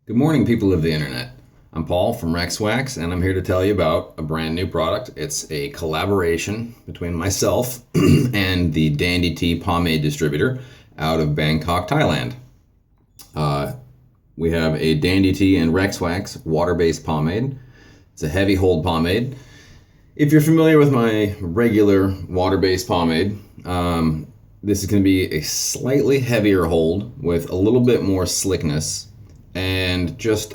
Good morning, people of the internet. I'm Paul from Wax, and I'm here to tell you about a brand new product. It's a collaboration between myself and the Dandy Tea Pomade distributor out of Bangkok, Thailand. We have a Dandy Tea and Wax water-based pomade. It's a heavy hold pomade. If you're familiar with my regular water-based pomade, this is going to be a slightly heavier hold with a little bit more slickness and just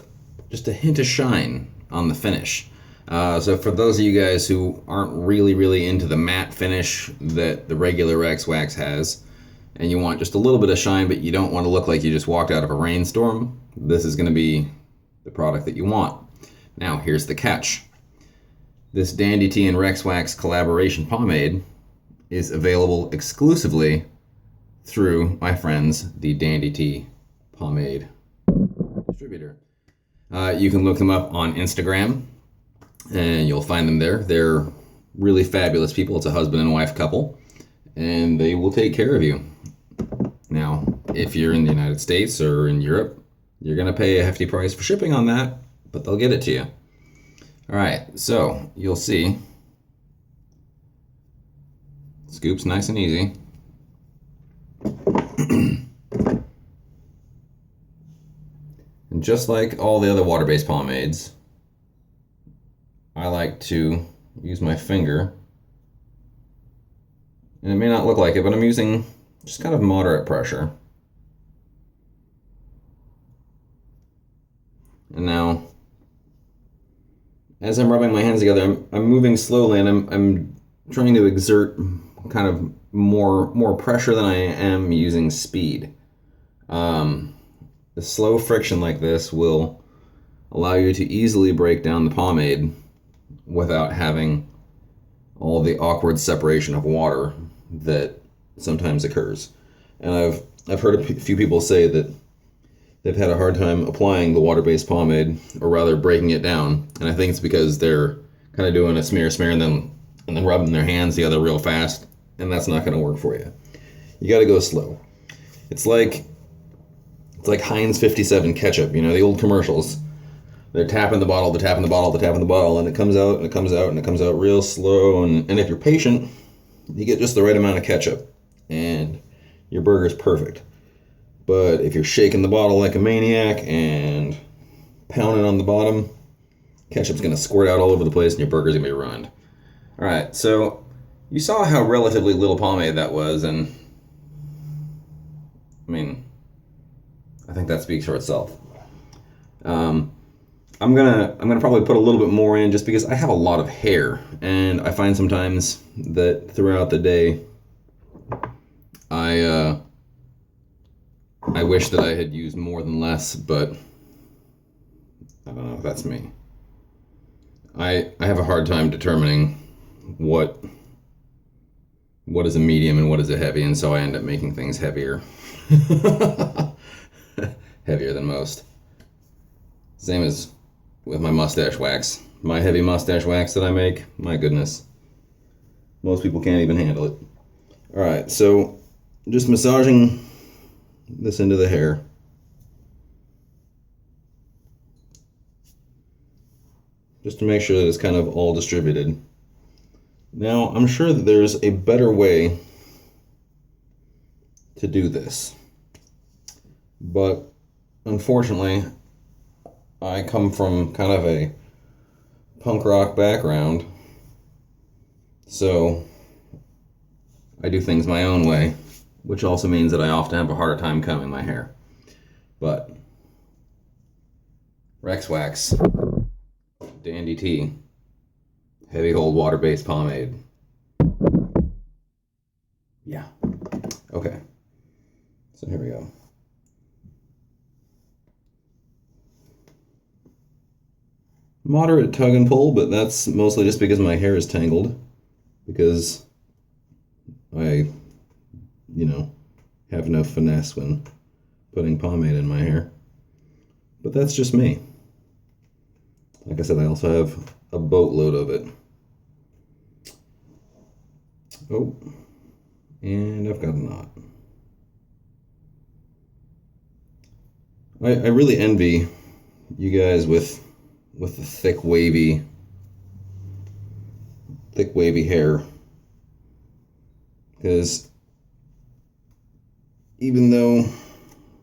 a hint of shine on the finish. So for those of you guys who aren't really into the matte finish that the regular Wax has, and you want just a little bit of shine, but you don't want to look like you just walked out of a rainstorm, this is going to be the product that you want. Now, here's the catch. This Dandy Tea and Wax collaboration pomade is available exclusively through my friends, the Dandy Tea Pomade distributor. You can look them up on Instagram and you'll find them there. They're really fabulous people. It's a husband and wife couple, and they will take care of you. Now, if you're in the United States or in Europe, you're going to pay a hefty price for shipping on that, but they'll get it to you. All right, so you'll see. Scoop's nice and easy. And just like all the other water-based pomades, I like to use my finger. And it may not look like it, but I'm using just kind of moderate pressure. And now, as I'm rubbing my hands together, I'm moving slowly, and I'm trying to exert kind of more pressure than I am using speed. The slow friction like this will allow you to easily break down the pomade without having all the awkward separation of water that sometimes occurs. And I've heard a few people say that they've had a hard time applying the water-based pomade, or rather breaking it down. And I think it's because they're kind of doing a smear, and then rubbing their hands together real fast, and that's not going to work for you. You got to go slow. It's like Heinz 57 ketchup, you know, the old commercials. They're tapping the bottle, and it comes out, and it comes out, and it comes out real slow. And if you're patient, you get just the right amount of ketchup, and your burger's perfect. But if you're shaking the bottle like a maniac and pounding on the bottom, ketchup's going to squirt out all over the place, and your burger's going to be ruined. All right, so you saw how relatively little pomade that was, and I mean, I think that speaks for itself. I'm gonna probably put a little bit more in just because I have a lot of hair, and I find sometimes that throughout the day, I wish that I had used more than less, but I don't know if that's me. I have a hard time determining what is a medium and what is a heavy, and so I end up making things heavier. Heavier than most. Same as with my mustache wax. My heavy mustache wax that I make, my goodness. Most people can't even handle it. Alright, so just massaging this into the hair. Just to make sure that it's kind of all distributed. Now, I'm sure that there's a better way to do this. But unfortunately, I come from kind of a punk rock background, so I do things my own way, which also means that I often have a harder time combing my hair. But Wax, Dandy Tea, heavy hold water-based pomade. Yeah. Okay. So here we go. Moderate tug and pull, but that's mostly just because my hair is tangled, because I, have no finesse when putting pomade in my hair. But that's just me. Like I said, I also have a boatload of it. Oh, and I've got a knot. I really envy you guys with the thick wavy hair, because even though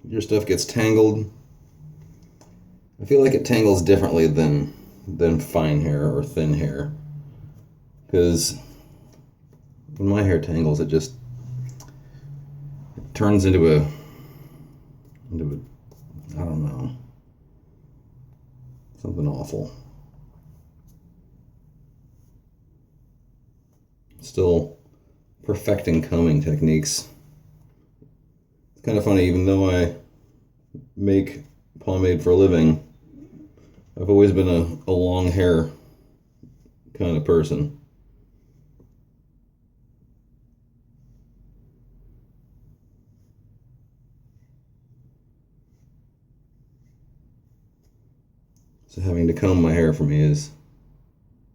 your stuff gets tangled, I feel like it tangles differently than fine hair or thin hair. Because when my hair tangles, it turns into a I don't know, something awful. Still perfecting combing techniques. It's kind of funny, even though I make pomade for a living, I've always been a long hair kind of person. So having to comb my hair for me is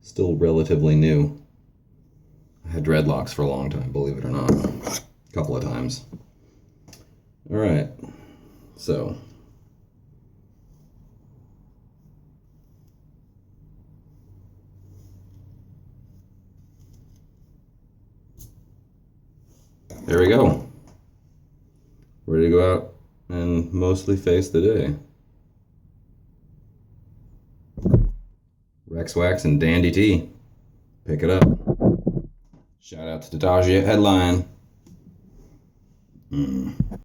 still relatively new. I had dreadlocks for a long time, believe it or not. A couple of times. All right, so there we go. Ready to go out and mostly face the day. Rex Wax and Dandy Tea. Pick it up. Shout out to Tatagia Headline.